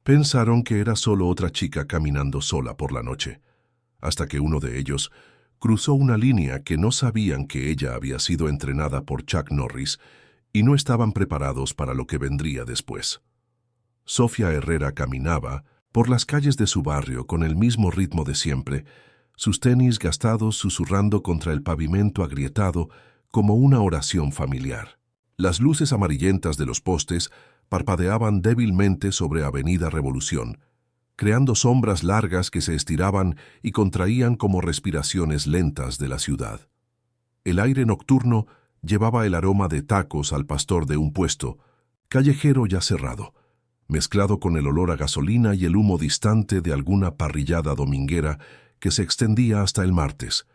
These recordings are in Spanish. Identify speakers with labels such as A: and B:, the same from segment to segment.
A: Pensaron que era solo otra chica caminando sola por la noche, hasta que uno de ellos cruzó una línea que no sabían que ella había sido entrenada por Chuck Norris y no estaban preparados para lo que vendría después. Sofía Herrera caminaba por las calles de su barrio con el mismo ritmo de siempre, sus tenis gastados susurrando contra el pavimento agrietado como una oración familiar. Las luces amarillentas de los postes parpadeaban débilmente sobre Avenida Revolución, creando sombras largas que se estiraban y contraían como respiraciones lentas de la ciudad. El aire nocturno llevaba el aroma de tacos al pastor de un puesto, callejero ya cerrado, mezclado con el olor a gasolina y el humo distante de alguna parrillada dominguera que se extendía hasta el martes.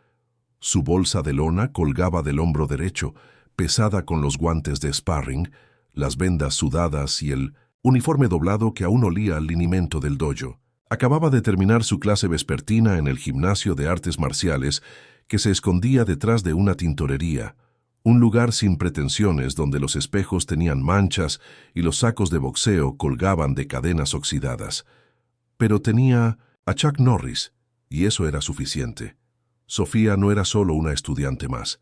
A: Su bolsa de lona colgaba del hombro derecho, pesada con los guantes de sparring, las vendas sudadas y el uniforme doblado que aún olía al linimento del dojo. Acababa de terminar su clase vespertina en el gimnasio de artes marciales que se escondía detrás de una tintorería, un lugar sin pretensiones donde los espejos tenían manchas y los sacos de boxeo colgaban de cadenas oxidadas. Pero tenía a Chuck Norris, y eso era suficiente. Sofía no era solo una estudiante más.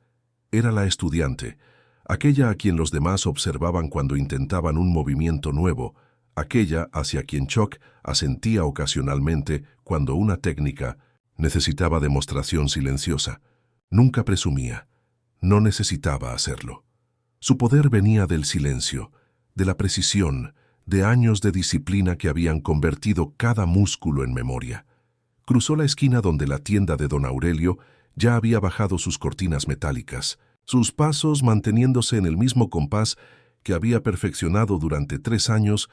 A: Era la estudiante, aquella a quien los demás observaban cuando intentaban un movimiento nuevo, aquella hacia quien Chuck asentía ocasionalmente cuando una técnica necesitaba demostración silenciosa. Nunca presumía. No necesitaba hacerlo. Su poder venía del silencio, de la precisión, de años de disciplina que habían convertido cada músculo en memoria. Cruzó la esquina donde la tienda de don Aurelio ya había bajado sus cortinas metálicas, sus pasos manteniéndose en el mismo compás que había perfeccionado durante 3 años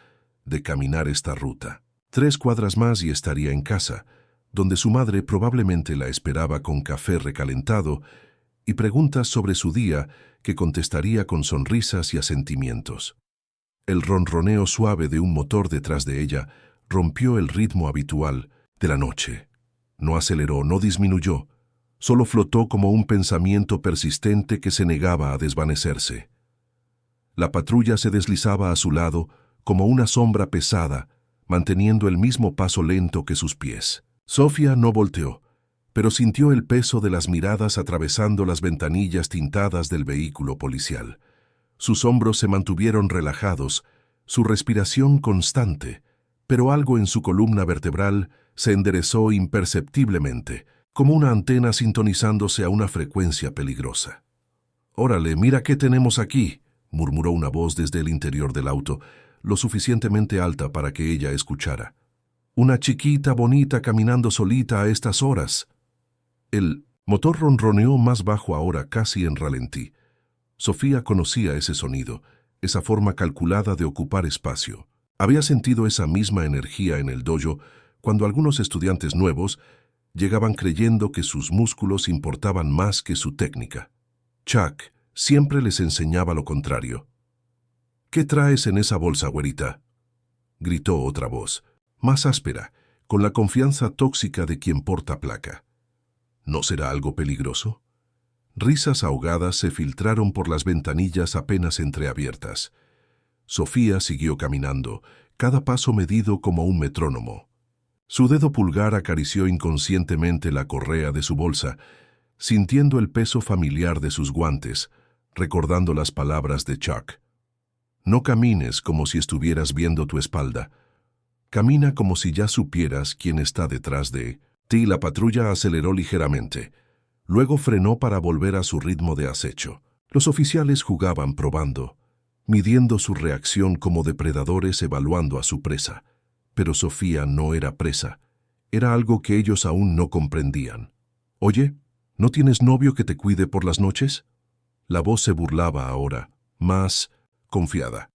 A: de caminar esta ruta. 3 cuadras más y estaría en casa, donde su madre probablemente la esperaba con café recalentado y preguntas sobre su día que contestaría con sonrisas y asentimientos. El ronroneo suave de un motor detrás de ella rompió el ritmo habitual de la noche. No aceleró, no disminuyó, solo flotó como un pensamiento persistente que se negaba a desvanecerse. La patrulla se deslizaba a su lado como una sombra pesada, manteniendo el mismo paso lento que sus pies. Sofía no volteó, pero sintió el peso de las miradas atravesando las ventanillas tintadas del vehículo policial. Sus hombros se mantuvieron relajados, su respiración constante, pero algo en su columna vertebral se enderezó imperceptiblemente, como una antena sintonizándose a una frecuencia peligrosa. «Órale, mira qué tenemos aquí», murmuró una voz desde el interior del auto, lo suficientemente alta para que ella escuchara. «Una chiquita bonita caminando solita a estas horas». El motor ronroneó más bajo ahora, casi en ralentí. Sofía conocía ese sonido, esa forma calculada de ocupar espacio. Había sentido esa misma energía en el dojo cuando algunos estudiantes nuevos llegaban creyendo que sus músculos importaban más que su técnica. Chuck siempre les enseñaba lo contrario. «¿Qué traes en esa bolsa, güerita?», gritó otra voz, más áspera, con la confianza tóxica de quien porta placa. ¿No será algo peligroso? Risas ahogadas se filtraron por las ventanillas apenas entreabiertas. Sofía siguió caminando, cada paso medido como un metrónomo. Su dedo pulgar acarició inconscientemente la correa de su bolsa, sintiendo el peso familiar de sus guantes, recordando las palabras de Chuck. «No camines como si estuvieras viendo tu espalda. Camina como si ya supieras quién está detrás de ti». La patrulla aceleró ligeramente. Luego frenó para volver a su ritmo de acecho. Los oficiales jugaban probando, midiendo su reacción como depredadores evaluando a su presa. Pero Sofía no era presa. Era algo que ellos aún no comprendían. «Oye, ¿no tienes novio que te cuide por las noches?». La voz se burlaba ahora, más confiada.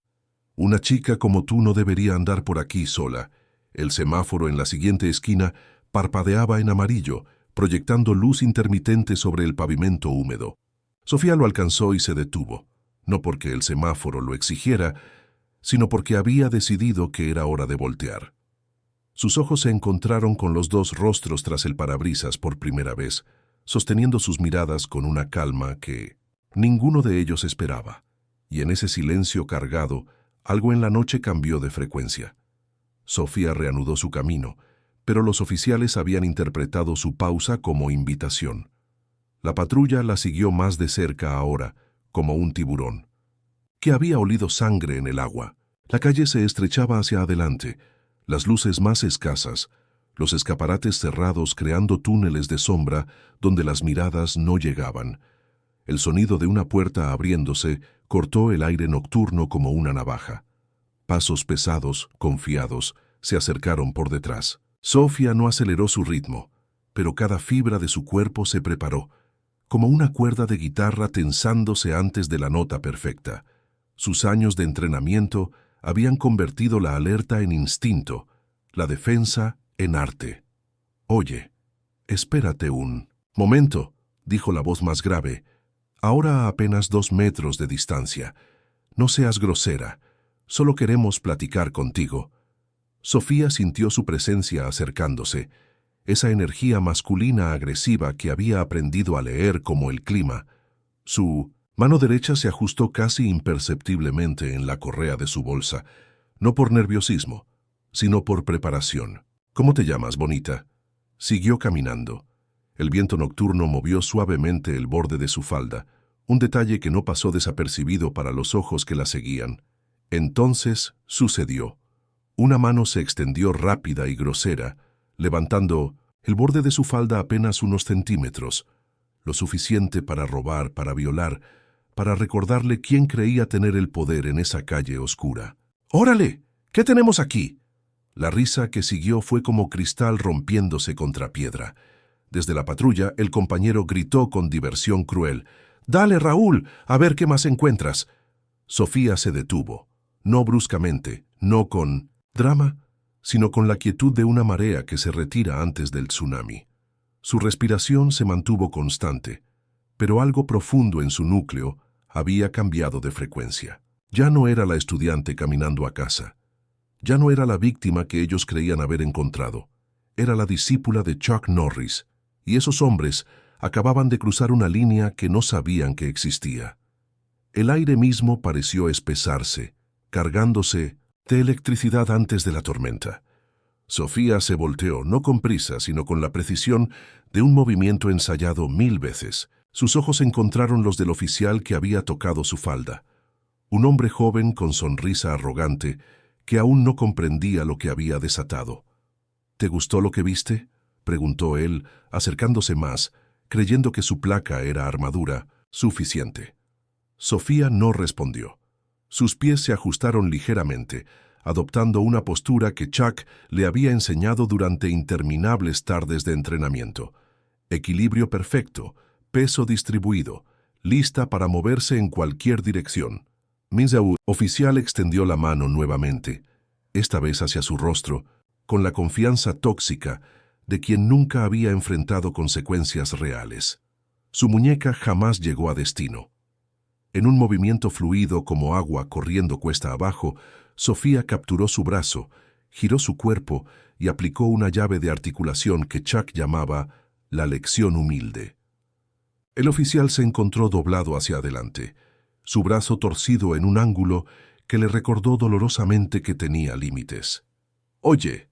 A: «Una chica como tú no debería andar por aquí sola». El semáforo en la siguiente esquina parpadeaba en amarillo, proyectando luz intermitente sobre el pavimento húmedo. Sofía lo alcanzó y se detuvo, no porque el semáforo lo exigiera, sino porque había decidido que era hora de voltear. Sus ojos se encontraron con los 2 rostros tras el parabrisas por primera vez, sosteniendo sus miradas con una calma que ninguno de ellos esperaba, y en ese silencio cargado, algo en la noche cambió de frecuencia. Sofía reanudó su camino, pero los oficiales habían interpretado su pausa como invitación. La patrulla la siguió más de cerca ahora, como un tiburón, que había olido sangre en el agua. La calle se estrechaba hacia adelante, las luces más escasas, los escaparates cerrados creando túneles de sombra donde las miradas no llegaban. El sonido de una puerta abriéndose cortó el aire nocturno como una navaja. Pasos pesados, confiados, se acercaron por detrás. Sofía no aceleró su ritmo, pero cada fibra de su cuerpo se preparó, como una cuerda de guitarra tensándose antes de la nota perfecta. Sus años de entrenamiento habían convertido la alerta en instinto, la defensa en arte. «Oye, espérate un momento», dijo la voz más grave, ahora a apenas 2 metros de distancia. «No seas grosera, solo queremos platicar contigo». Sofía sintió su presencia acercándose, esa energía masculina agresiva que había aprendido a leer como el clima. Su mano derecha se ajustó casi imperceptiblemente en la correa de su bolsa, no por nerviosismo, sino por preparación. «¿Cómo te llamas, bonita?». Siguió caminando. El viento nocturno movió suavemente el borde de su falda, un detalle que no pasó desapercibido para los ojos que la seguían. Entonces sucedió. Una mano se extendió rápida y grosera, levantando el borde de su falda apenas unos centímetros, lo suficiente para robar, para violar, para recordarle quién creía tener el poder en esa calle oscura. «¡Órale! ¿Qué tenemos aquí?». La risa que siguió fue como cristal rompiéndose contra piedra. Desde la patrulla, el compañero gritó con diversión cruel: «¡Dale, Raúl! A ver qué más encuentras». Sofía se detuvo, no bruscamente, no con drama, sino con la quietud de una marea que se retira antes del tsunami. Su respiración se mantuvo constante, pero algo profundo en su núcleo había cambiado de frecuencia. Ya no era la estudiante caminando a casa. Ya no era la víctima que ellos creían haber encontrado. Era la discípula de Chuck Norris, y esos hombres acababan de cruzar una línea que no sabían que existía. El aire mismo pareció espesarse, cargándose de electricidad antes de la tormenta. Sofía se volteó, no con prisa, sino con la precisión de un movimiento ensayado 1000 veces. Sus ojos encontraron los del oficial que había tocado su falda. Un hombre joven con sonrisa arrogante que aún no comprendía lo que había desatado. «¿Te gustó lo que viste?», preguntó él, acercándose más, creyendo que su placa era armadura suficiente. Sofía no respondió. Sus pies se ajustaron ligeramente, adoptando una postura que Chuck le había enseñado durante interminables tardes de entrenamiento. Equilibrio perfecto, peso distribuido, lista para moverse en cualquier dirección. Minzaú, oficial, extendió la mano nuevamente, esta vez hacia su rostro, con la confianza tóxica de quien nunca había enfrentado consecuencias reales. Su muñeca jamás llegó a destino. En un movimiento fluido como agua corriendo cuesta abajo, Sofía capturó su brazo, giró su cuerpo y aplicó una llave de articulación que Chuck llamaba la lección humilde. El oficial se encontró doblado hacia adelante, su brazo torcido en un ángulo que le recordó dolorosamente que tenía límites. «¡Oye!»,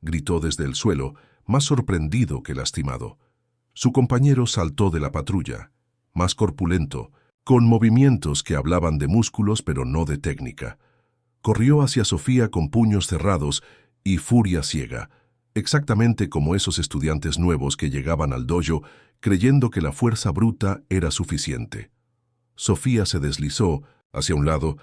A: gritó desde el suelo, más sorprendido que lastimado. Su compañero saltó de la patrulla, más corpulento, con movimientos que hablaban de músculos pero no de técnica. Corrió hacia Sofía con puños cerrados y furia ciega, exactamente como esos estudiantes nuevos que llegaban al dojo creyendo que la fuerza bruta era suficiente. Sofía se deslizó hacia un lado,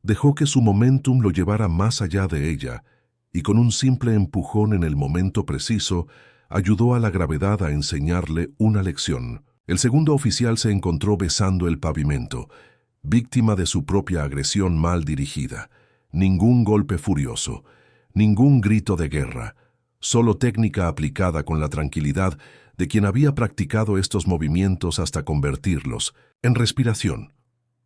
A: dejó que su momentum lo llevara más allá de ella y con un simple empujón en el momento preciso ayudó a la gravedad a enseñarle una lección. El segundo oficial se encontró besando el pavimento, víctima de su propia agresión mal dirigida. Ningún golpe furioso, ningún grito de guerra, solo técnica aplicada con la tranquilidad de quien había practicado estos movimientos hasta convertirlos en respiración.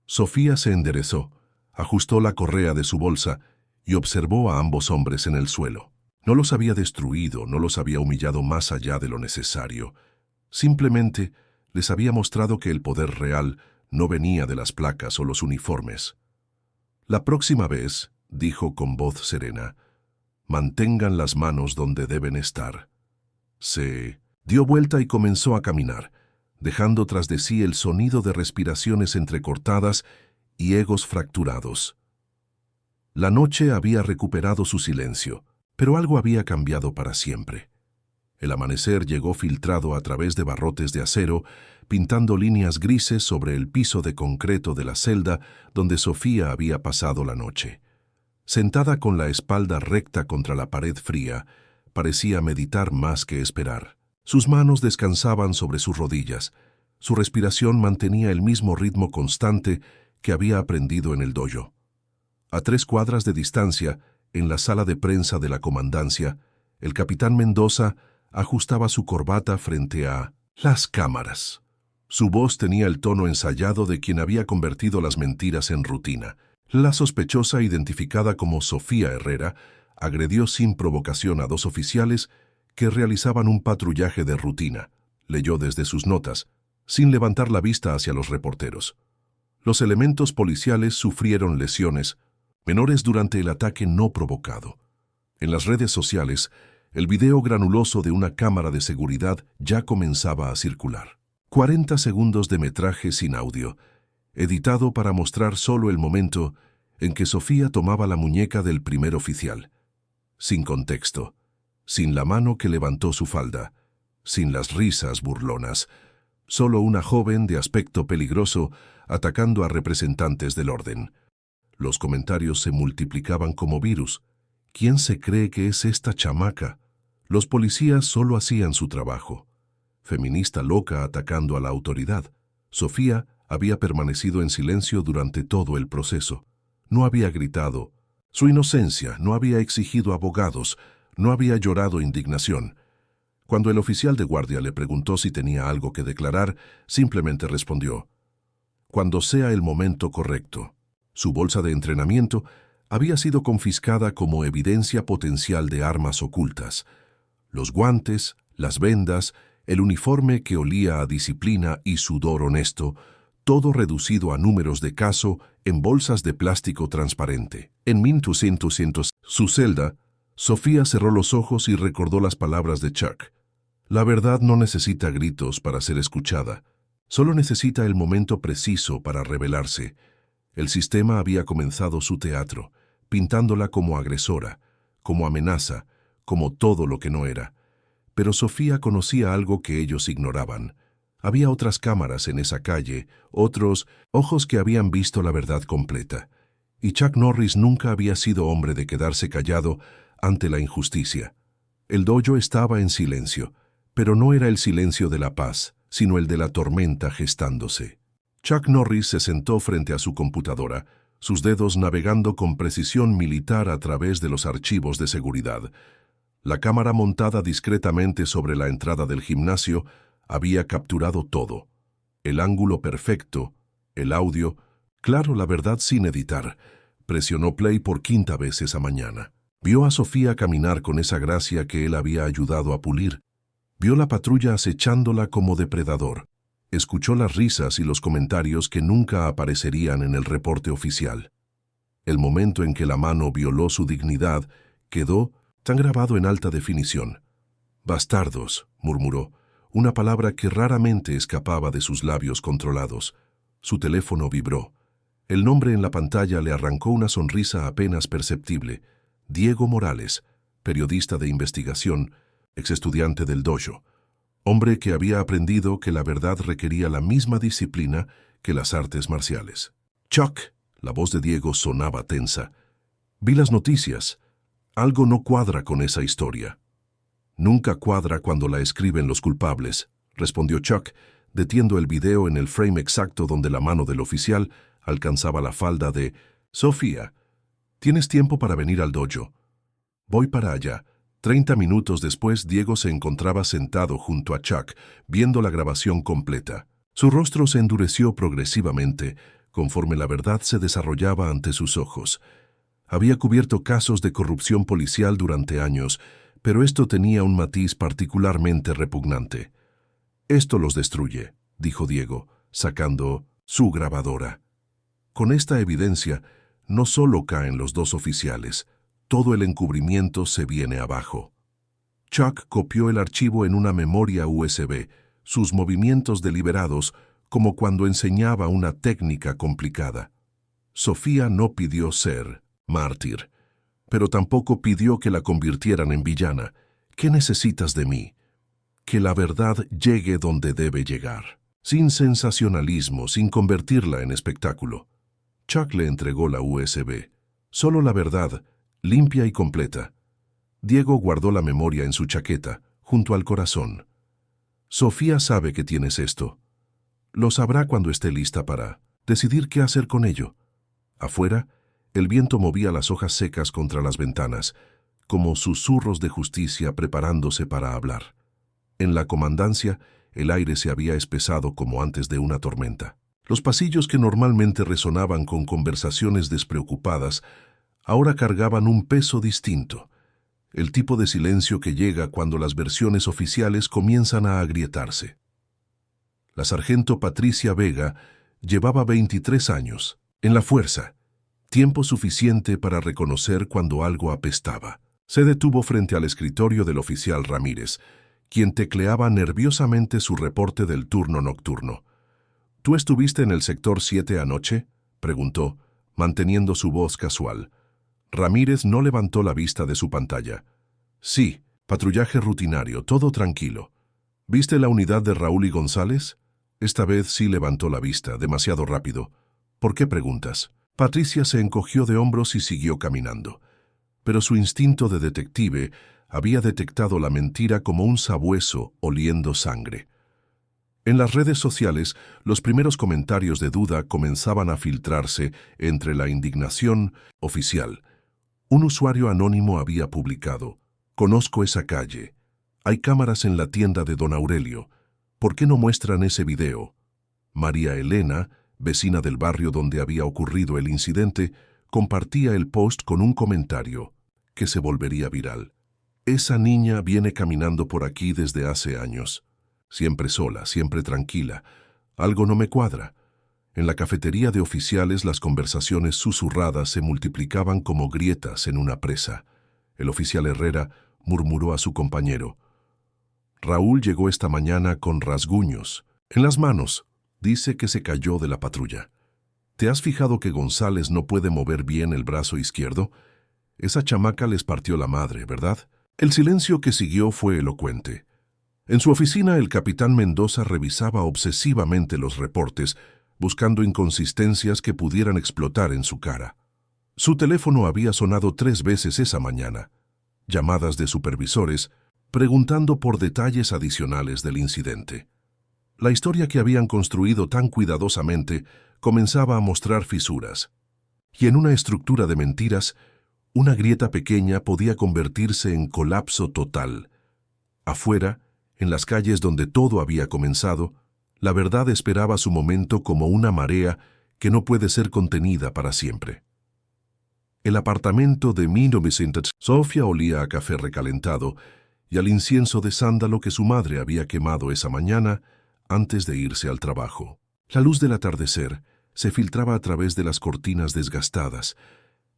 A: Sofía se enderezó, ajustó la correa de su bolsa y observó a ambos hombres en el suelo. No los había destruido, no los había humillado más allá de lo necesario. Simplemente les había mostrado que el poder real no venía de las placas o los uniformes. «La próxima vez», dijo con voz serena, Mantengan las manos donde deben estar. Se dio vuelta y comenzó a caminar, dejando tras de sí el sonido de respiraciones entrecortadas y egos fracturados. La noche había recuperado su silencio, pero algo había cambiado para siempre. El amanecer llegó filtrado a través de barrotes de acero, pintando líneas grises sobre el piso de concreto de la celda donde Sofía había pasado la noche. Sentada con la espalda recta contra la pared fría, parecía meditar más que esperar. Sus manos descansaban sobre sus rodillas. Su respiración mantenía el mismo ritmo constante que había aprendido en el dojo. A 3 cuadras de distancia, en la sala de prensa de la comandancia, el capitán Mendoza ajustaba su corbata frente a las cámaras. Su voz tenía el tono ensayado de quien había convertido las mentiras en rutina. La sospechosa, identificada como Sofía Herrera, agredió sin provocación a 2 oficiales que realizaban un patrullaje de rutina. Leyó desde sus notas, sin levantar la vista hacia los reporteros. Los elementos policiales sufrieron lesiones menores durante el ataque no provocado. En las redes sociales, el video granuloso de una cámara de seguridad ya comenzaba a circular. 40 segundos de metraje sin audio, editado para mostrar solo el momento en que Sofía tomaba la muñeca del primer oficial. Sin contexto, sin la mano que levantó su falda, sin las risas burlonas, solo una joven de aspecto peligroso atacando a representantes del orden. Los comentarios se multiplicaban como virus. ¿Quién se cree que es esta chamaca? Los policías solo hacían su trabajo. Feminista loca atacando a la autoridad. Sofía había permanecido en silencio durante todo el proceso. No había gritado su inocencia, no había exigido abogados, no había llorado indignación. Cuando el oficial de guardia le preguntó si tenía algo que declarar, simplemente respondió: «Cuando sea el momento correcto». Su bolsa de entrenamiento había sido confiscada como evidencia potencial de armas ocultas. Los guantes, las vendas, el uniforme que olía a disciplina y sudor honesto, todo reducido a números de caso en bolsas de plástico transparente. En 1200, su celda, Sofía cerró los ojos y recordó las palabras de Chuck. La verdad no necesita gritos para ser escuchada, solo necesita el momento preciso para revelarse. El sistema había comenzado su teatro, pintándola como agresora, como amenaza, como todo lo que no era. Pero Sofía conocía algo que ellos ignoraban. Había otras cámaras en esa calle, otros ojos que habían visto la verdad completa. Y Chuck Norris nunca había sido hombre de quedarse callado ante la injusticia. El dojo estaba en silencio, pero no era el silencio de la paz, sino el de la tormenta gestándose. Chuck Norris se sentó frente a su computadora, sus dedos navegando con precisión militar a través de los archivos de seguridad. La cámara montada discretamente sobre la entrada del gimnasio había capturado todo. El ángulo perfecto, el audio, claro, la verdad sin editar. Presionó play por 5ª vez esa mañana. Vio a Sofía caminar con esa gracia que él había ayudado a pulir. Vio la patrulla acechándola como depredador. Escuchó las risas y los comentarios que nunca aparecerían en el reporte oficial. El momento en que la mano violó su dignidad quedó tan grabado en alta definición. «Bastardos», murmuró, una palabra que raramente escapaba de sus labios controlados. Su teléfono vibró. El nombre en la pantalla le arrancó una sonrisa apenas perceptible. Diego Morales, periodista de investigación, exestudiante del dojo. Hombre que había aprendido que la verdad requería la misma disciplina que las artes marciales. «Chuck», la voz de Diego sonaba tensa. «Vi las noticias. Algo no cuadra con esa historia». «Nunca cuadra cuando la escriben los culpables», respondió Chuck, detiendo el video en el frame exacto donde la mano del oficial alcanzaba la falda de Sofía. «¿Tienes tiempo para venir al dojo?» «Voy para allá». 30 minutos después, Diego se encontraba sentado junto a Chuck, viendo la grabación completa. Su rostro se endureció progresivamente, conforme la verdad se desarrollaba ante sus ojos. Había cubierto casos de corrupción policial durante años, pero esto tenía un matiz particularmente repugnante. «Esto los destruye», dijo Diego, sacando su grabadora. Con esta evidencia, no solo caen los 2 oficiales, todo el encubrimiento se viene abajo. Chuck copió el archivo en una memoria USB, sus movimientos deliberados, como cuando enseñaba una técnica complicada. Sofía no pidió ser mártir, pero tampoco pidió que la convirtieran en villana. ¿Qué necesitas de mí? Que la verdad llegue donde debe llegar, sin sensacionalismo, sin convertirla en espectáculo. Chuck le entregó la USB. Solo la verdad, limpia y completa. Diego guardó la memoria en su chaqueta, junto al corazón. Sofía sabe que tienes esto. Lo sabrá cuando esté lista para decidir qué hacer con ello. Afuera, el viento movía las hojas secas contra las ventanas, como susurros de justicia preparándose para hablar. En la comandancia, el aire se había espesado como antes de una tormenta. Los pasillos que normalmente resonaban con conversaciones despreocupadas, ahora cargaban un peso distinto. El tipo de silencio que llega cuando las versiones oficiales comienzan a agrietarse. La sargento Patricia Vega llevaba 23 años, en la fuerza, tiempo suficiente para reconocer cuando algo apestaba. Se detuvo frente al escritorio del oficial Ramírez, quien tecleaba nerviosamente su reporte del turno nocturno. ¿Tú estuviste en el sector 7 anoche?, preguntó, manteniendo su voz casual. Ramírez no levantó la vista de su pantalla. Sí, patrullaje rutinario, todo tranquilo. ¿Viste la unidad de Raúl y González? Esta vez sí levantó la vista, demasiado rápido. ¿Por qué preguntas? Patricia se encogió de hombros y siguió caminando. Pero su instinto de detective había detectado la mentira como un sabueso oliendo sangre. En las redes sociales, los primeros comentarios de duda comenzaban a filtrarse entre la indignación oficial. Un usuario anónimo había publicado: «Conozco esa calle. Hay cámaras en la tienda de don Aurelio. ¿Por qué no muestran ese video?». María Elena, vecina del barrio donde había ocurrido el incidente, compartía el post con un comentario que se volvería viral. «Esa niña viene caminando por aquí desde hace años. Siempre sola, siempre tranquila. Algo no me cuadra». En la cafetería de oficiales las conversaciones susurradas se multiplicaban como grietas en una presa. El oficial Herrera murmuró a su compañero: «Raúl llegó esta mañana con rasguños en las manos. Dice que se cayó de la patrulla. ¿Te has fijado que González no puede mover bien el brazo izquierdo? Esa chamaca les partió la madre, ¿verdad?». El silencio que siguió fue elocuente. En su oficina, el capitán Mendoza revisaba obsesivamente los reportes, buscando inconsistencias que pudieran explotar en su cara. Su teléfono había sonado 3 veces esa mañana. Llamadas de supervisores, preguntando por detalles adicionales del incidente. La historia que habían construido tan cuidadosamente comenzaba a mostrar fisuras. Y en una estructura de mentiras, una grieta pequeña podía convertirse en colapso total. Afuera, en las calles donde todo había comenzado, la verdad esperaba su momento como una marea que no puede ser contenida para siempre. El apartamento de 1900. Sofía olía a café recalentado y al incienso de sándalo que su madre había quemado esa mañana antes de irse al trabajo. La luz del atardecer se filtraba a través de las cortinas desgastadas,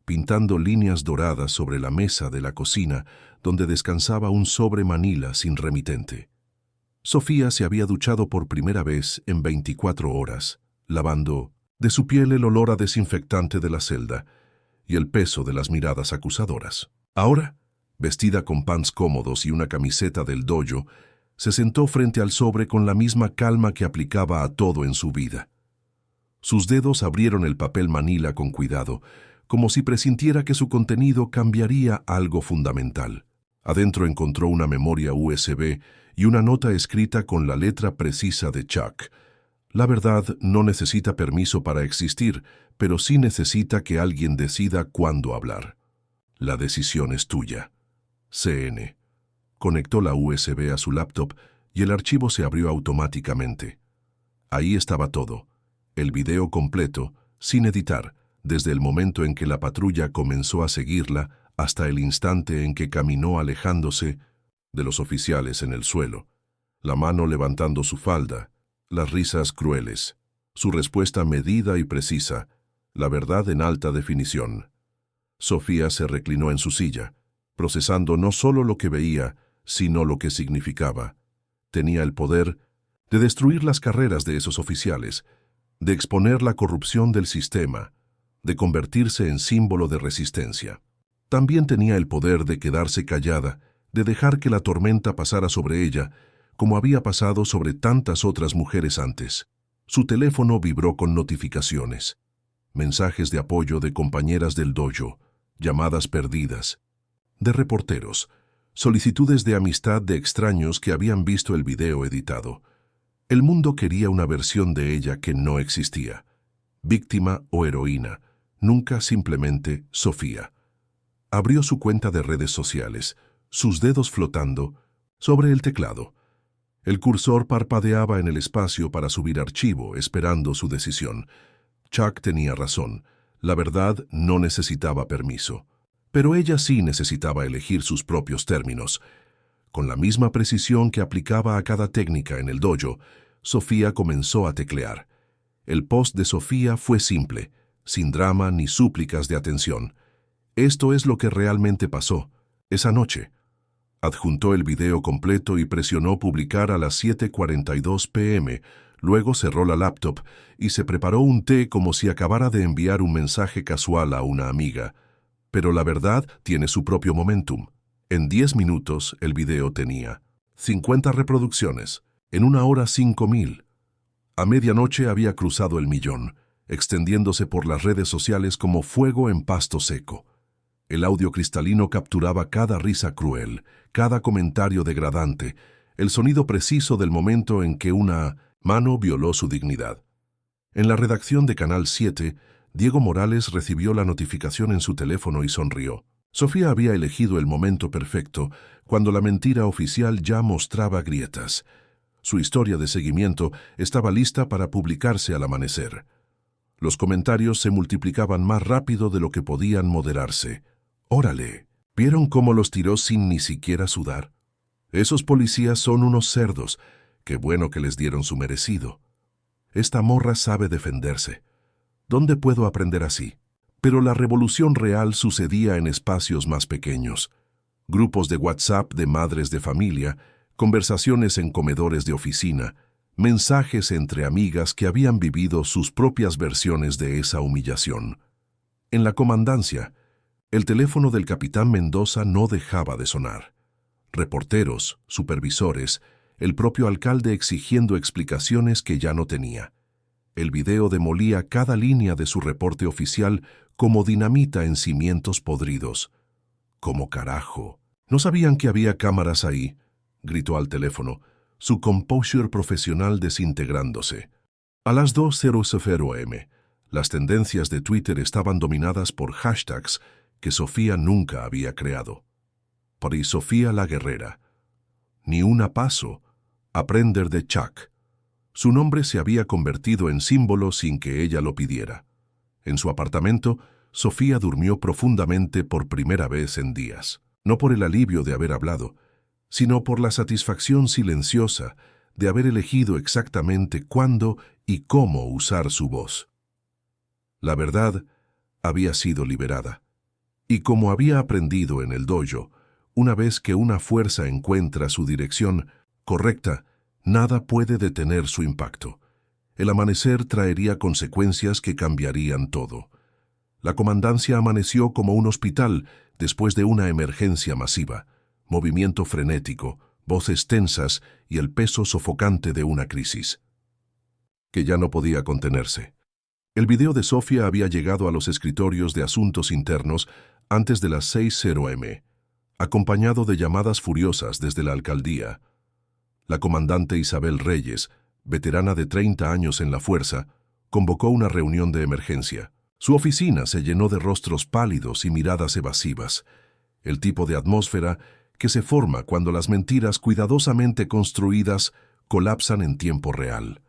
A: pintando líneas doradas sobre la mesa de la cocina donde descansaba un sobre Manila sin remitente. Sofía se había duchado por primera vez en 24 horas, lavando de su piel el olor a desinfectante de la celda y el peso de las miradas acusadoras. Ahora, vestida con pants cómodos y una camiseta del dojo, se sentó frente al sobre con la misma calma que aplicaba a todo en su vida. Sus dedos abrieron el papel Manila con cuidado, como si presintiera que su contenido cambiaría algo fundamental. Adentro encontró una memoria USB y una nota escrita con la letra precisa de Chuck. La verdad no necesita permiso para existir, pero sí necesita que alguien decida cuándo hablar. La decisión es tuya. CN. Conectó la USB a su laptop y el archivo se abrió automáticamente. Ahí estaba todo. El video completo, sin editar, desde el momento en que la patrulla comenzó a seguirla hasta el instante en que caminó alejándose de los oficiales en el suelo, la mano levantando su falda, las risas crueles, su respuesta medida y precisa, la verdad en alta definición. Sofía se reclinó en su silla, procesando no solo lo que veía, sino lo que significaba. Tenía el poder de destruir las carreras de esos oficiales, de exponer la corrupción del sistema, de convertirse en símbolo de resistencia. También tenía el poder de quedarse callada, de dejar que la tormenta pasara sobre ella, como había pasado sobre tantas otras mujeres antes. Su teléfono vibró con notificaciones, mensajes de apoyo de compañeras del dojo, llamadas perdidas, de reporteros, solicitudes de amistad de extraños que habían visto el video editado. El mundo quería una versión de ella que no existía. Víctima o heroína, nunca simplemente Sofía. Abrió su cuenta de redes sociales, sus dedos flotando sobre el teclado. El cursor parpadeaba en el espacio para subir archivo, esperando su decisión. Chuck tenía razón. La verdad no necesitaba permiso. Pero ella sí necesitaba elegir sus propios términos. Con la misma precisión que aplicaba a cada técnica en el dojo, Sofía comenzó a teclear. El post de Sofía fue simple, sin drama ni súplicas de atención. Esto es lo que realmente pasó, esa noche. Adjuntó el video completo y presionó publicar a las 7:42 p.m., luego cerró la laptop y se preparó un té como si acabara de enviar un mensaje casual a una amiga. Pero la verdad tiene su propio momentum. En 10 minutos el video tenía 50 reproducciones, en 1 hora 5,000. A medianoche había cruzado el 1,000,000, extendiéndose por las redes sociales como fuego en pasto seco. El audio cristalino capturaba cada risa cruel, cada comentario degradante, el sonido preciso del momento en que una mano violó su dignidad. En la redacción de Canal 7, Diego Morales recibió la notificación en su teléfono y sonrió. Sofía había elegido el momento perfecto, cuando la mentira oficial ya mostraba grietas. Su historia de seguimiento estaba lista para publicarse al amanecer. Los comentarios se multiplicaban más rápido de lo que podían moderarse. «Órale, ¿vieron cómo los tiró sin ni siquiera sudar? Esos policías son unos cerdos. Qué bueno que les dieron su merecido. Esta morra sabe defenderse. ¿Dónde puedo aprender así?» Pero la revolución real sucedía en espacios más pequeños. Grupos de WhatsApp de madres de familia, conversaciones en comedores de oficina, mensajes entre amigas que habían vivido sus propias versiones de esa humillación. En la comandancia, el teléfono del capitán Mendoza no dejaba de sonar. Reporteros, supervisores, el propio alcalde exigiendo explicaciones que ya no tenía. El video demolía cada línea de su reporte oficial como dinamita en cimientos podridos. «¿Cómo carajo? ¿No sabían que había cámaras ahí?», gritó al teléfono, su composure profesional desintegrándose. A las 2:00 am, las tendencias de Twitter estaban dominadas por hashtags que Sofía nunca había creado. Por Sofía la guerrera. Ni una paso. Aprender de Chuck. Su nombre se había convertido en símbolo sin que ella lo pidiera. En su apartamento, Sofía durmió profundamente por primera vez en días. No por el alivio de haber hablado, sino por la satisfacción silenciosa de haber elegido exactamente cuándo y cómo usar su voz. La verdad había sido liberada. Y como había aprendido en el dojo, una vez que una fuerza encuentra su dirección correcta, nada puede detener su impacto. El amanecer traería consecuencias que cambiarían todo. La comandancia amaneció como un hospital después de una emergencia masiva, movimiento frenético, voces tensas y el peso sofocante de una crisis que ya no podía contenerse. El video de Sofía había llegado a los escritorios de asuntos internos antes de las 6:00 am, acompañado de llamadas furiosas desde la alcaldía. La comandante Isabel Reyes, veterana de 30 años en la fuerza, convocó una reunión de emergencia. Su oficina se llenó de rostros pálidos y miradas evasivas, el tipo de atmósfera que se forma cuando las mentiras cuidadosamente construidas colapsan en tiempo real.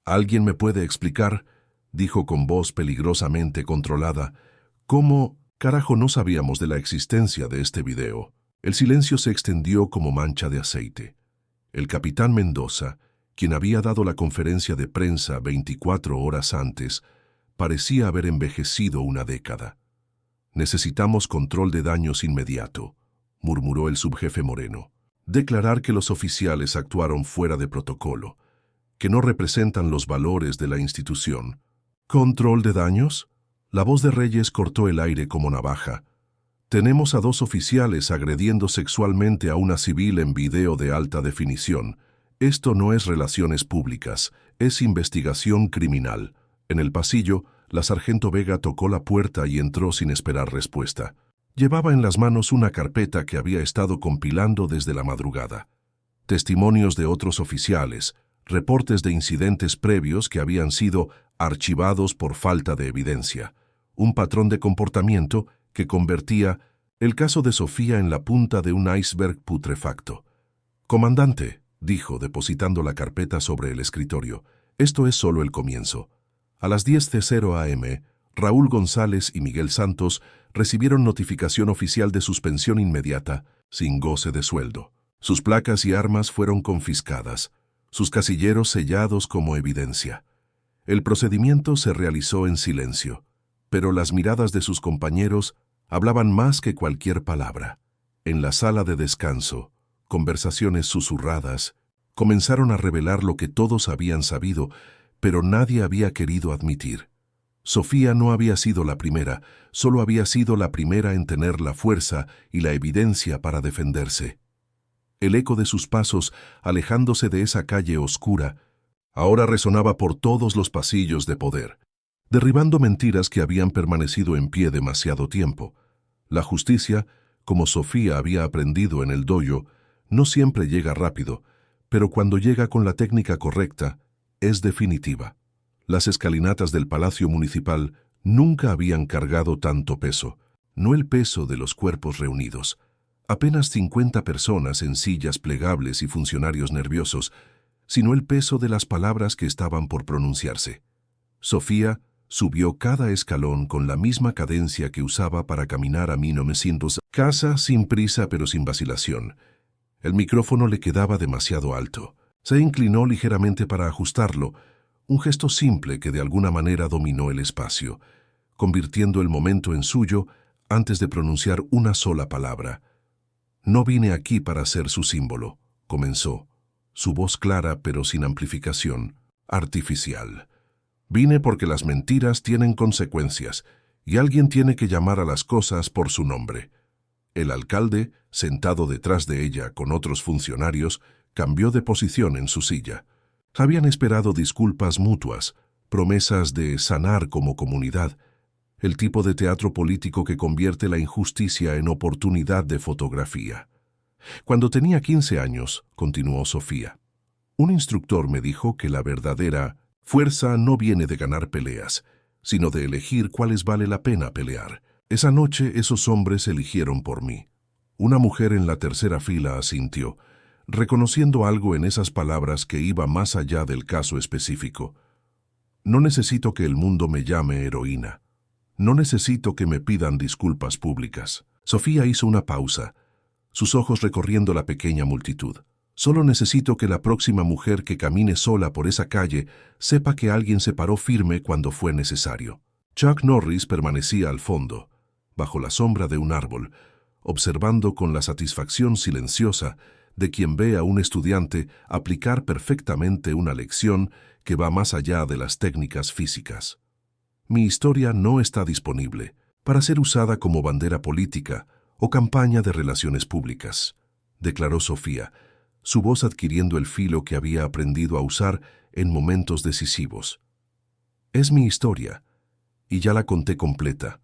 A: «¿Alguien me puede explicar?», dijo con voz peligrosamente controlada, «¿cómo carajo no sabíamos de la existencia de este video?». El silencio se extendió como mancha de aceite. El capitán Mendoza, quien había dado la conferencia de prensa 24 horas antes, parecía haber envejecido una década. Necesitamos control de daños inmediato, murmuró el subjefe Moreno. Declarar que los oficiales actuaron fuera de protocolo, que no representan los valores de la institución. ¿Control de daños? La voz de Reyes cortó el aire como navaja. Tenemos a 2 oficiales agrediendo sexualmente a una civil en video de alta definición. Esto no es relaciones públicas, es investigación criminal. En el pasillo, la sargento Vega tocó la puerta y entró sin esperar respuesta. Llevaba en las manos una carpeta que había estado compilando desde la madrugada. Testimonios de otros oficiales, reportes de incidentes previos que habían sido archivados por falta de evidencia. Un patrón de comportamiento que convertía el caso de Sofía en la punta de un iceberg putrefacto. «Comandante», dijo, depositando la carpeta sobre el escritorio, «esto es solo el comienzo». A las 10:00 am, Raúl González y Miguel Santos recibieron notificación oficial de suspensión inmediata, sin goce de sueldo. Sus placas y armas fueron confiscadas, sus casilleros sellados como evidencia. El procedimiento se realizó en silencio, pero las miradas de sus compañeros hablaban más que cualquier palabra. En la sala de descanso, conversaciones susurradas comenzaron a revelar lo que todos habían sabido, pero nadie había querido admitir. Sofía no había sido la primera, solo había sido la primera en tener la fuerza y la evidencia para defenderse. El eco de sus pasos, alejándose de esa calle oscura, ahora resonaba por todos los pasillos de poder, derribando mentiras que habían permanecido en pie demasiado tiempo. La justicia, como Sofía había aprendido en el dojo, no siempre llega rápido, pero cuando llega con la técnica correcta, es definitiva. Las escalinatas del Palacio Municipal nunca habían cargado tanto peso, no el peso de los cuerpos reunidos. Apenas 50 personas en sillas plegables y funcionarios nerviosos, sino el peso de las palabras que estaban por pronunciarse. Sofía subió cada escalón con la misma cadencia que usaba para caminar a 1900 casa, sin prisa pero sin vacilación. El micrófono le quedaba demasiado alto. Se inclinó ligeramente para ajustarlo, un gesto simple que de alguna manera dominó el espacio, convirtiendo el momento en suyo antes de pronunciar una sola palabra. «No vine aquí para ser su símbolo», comenzó, su voz clara pero sin amplificación, artificial. «Vine porque las mentiras tienen consecuencias y alguien tiene que llamar a las cosas por su nombre». El alcalde, sentado detrás de ella con otros funcionarios, cambió de posición en su silla. Habían esperado disculpas mutuas, promesas de sanar como comunidad, el tipo de teatro político que convierte la injusticia en oportunidad de fotografía. Cuando tenía 15 años, continuó Sofía, un instructor me dijo que la verdadera fuerza no viene de ganar peleas, sino de elegir cuáles vale la pena pelear. Esa noche esos hombres eligieron por mí. Una mujer en la tercera fila asintió, reconociendo algo en esas palabras que iba más allá del caso específico. No necesito que el mundo me llame heroína. No necesito que me pidan disculpas públicas. Sofía hizo una pausa, sus ojos recorriendo la pequeña multitud. Solo necesito que la próxima mujer que camine sola por esa calle sepa que alguien se paró firme cuando fue necesario. Chuck Norris permanecía al fondo, bajo la sombra de un árbol, observando con la satisfacción silenciosa de quien ve a un estudiante aplicar perfectamente una lección que va más allá de las técnicas físicas. Mi historia no está disponible para ser usada como bandera política o campaña de relaciones públicas, declaró Sofía, su voz adquiriendo el filo que había aprendido a usar en momentos decisivos. Es mi historia, y ya la conté completa.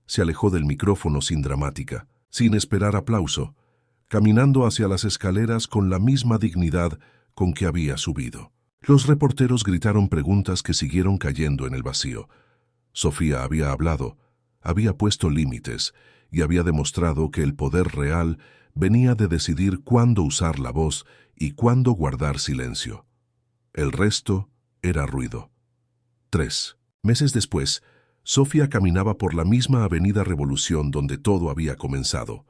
A: Se alejó del micrófono sin dramática, sin esperar aplauso, caminando hacia las escaleras con la misma dignidad con que había subido. Los reporteros gritaron preguntas que siguieron cayendo en el vacío. Sofía había hablado, había puesto límites y había demostrado que el poder real venía de decidir cuándo usar la voz y cuándo guardar silencio. El resto era ruido. 3 meses después, Sofía caminaba por la misma avenida Revolución donde todo había comenzado.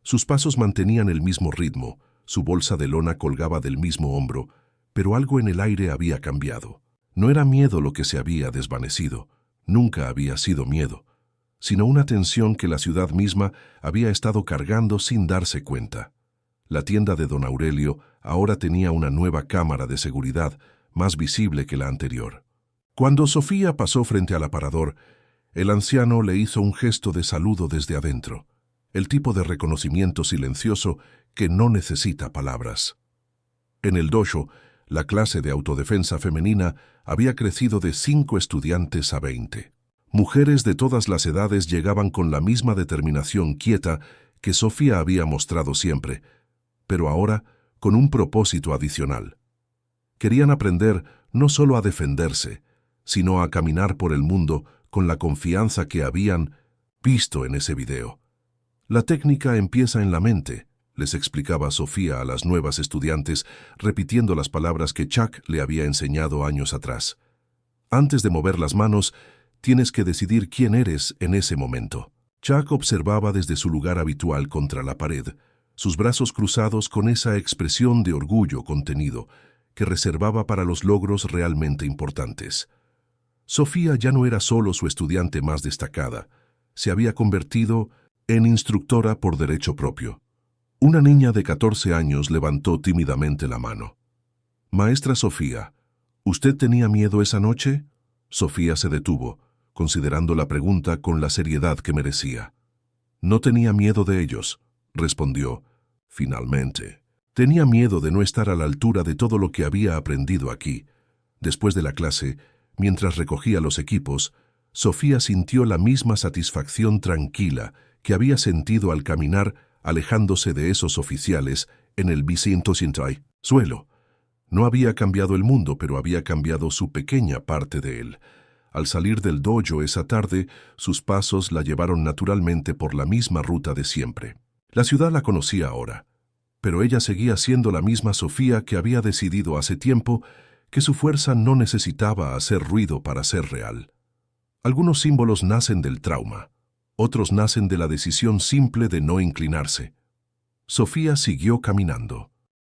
A: Sus pasos mantenían el mismo ritmo, su bolsa de lona colgaba del mismo hombro, pero algo en el aire había cambiado. No era miedo lo que se había desvanecido, nunca había sido miedo, sino una tensión que la ciudad misma había estado cargando sin darse cuenta. La tienda de don Aurelio ahora tenía una nueva cámara de seguridad, más visible que la anterior. Cuando Sofía pasó frente al aparador, el anciano le hizo un gesto de saludo desde adentro, el tipo de reconocimiento silencioso que no necesita palabras. En el dojo, la clase de autodefensa femenina había crecido de 5 estudiantes a 20. Mujeres de todas las edades llegaban con la misma determinación quieta que Sofía había mostrado siempre, pero ahora con un propósito adicional. Querían aprender no solo a defenderse, sino a caminar por el mundo con la confianza que habían visto en ese video. La técnica empieza en la mente, les explicaba Sofía a las nuevas estudiantes, repitiendo las palabras que Chuck le había enseñado años atrás. Antes de mover las manos, tienes que decidir quién eres en ese momento. Chuck observaba desde su lugar habitual contra la pared, sus brazos cruzados con esa expresión de orgullo contenido que reservaba para los logros realmente importantes. Sofía ya no era solo su estudiante más destacada, se había convertido en instructora por derecho propio. Una niña de 14 años levantó tímidamente la mano. «Maestra Sofía, ¿usted tenía miedo esa noche?» Sofía se detuvo, considerando la pregunta con la seriedad que merecía. «No tenía miedo de ellos», respondió. «Finalmente. Tenía miedo de no estar a la altura de todo lo que había aprendido aquí». Después de la clase, mientras recogía los equipos, Sofía sintió la misma satisfacción tranquila que había sentido al caminar alejándose de esos oficiales en el suelo. No había cambiado el mundo, pero había cambiado su pequeña parte de él. Al salir del dojo esa tarde, sus pasos la llevaron naturalmente por la misma ruta de siempre. La ciudad la conocía ahora, pero ella seguía siendo la misma Sofía que había decidido hace tiempo que su fuerza no necesitaba hacer ruido para ser real. Algunos símbolos nacen del trauma, otros nacen de la decisión simple de no inclinarse. Sofía siguió caminando.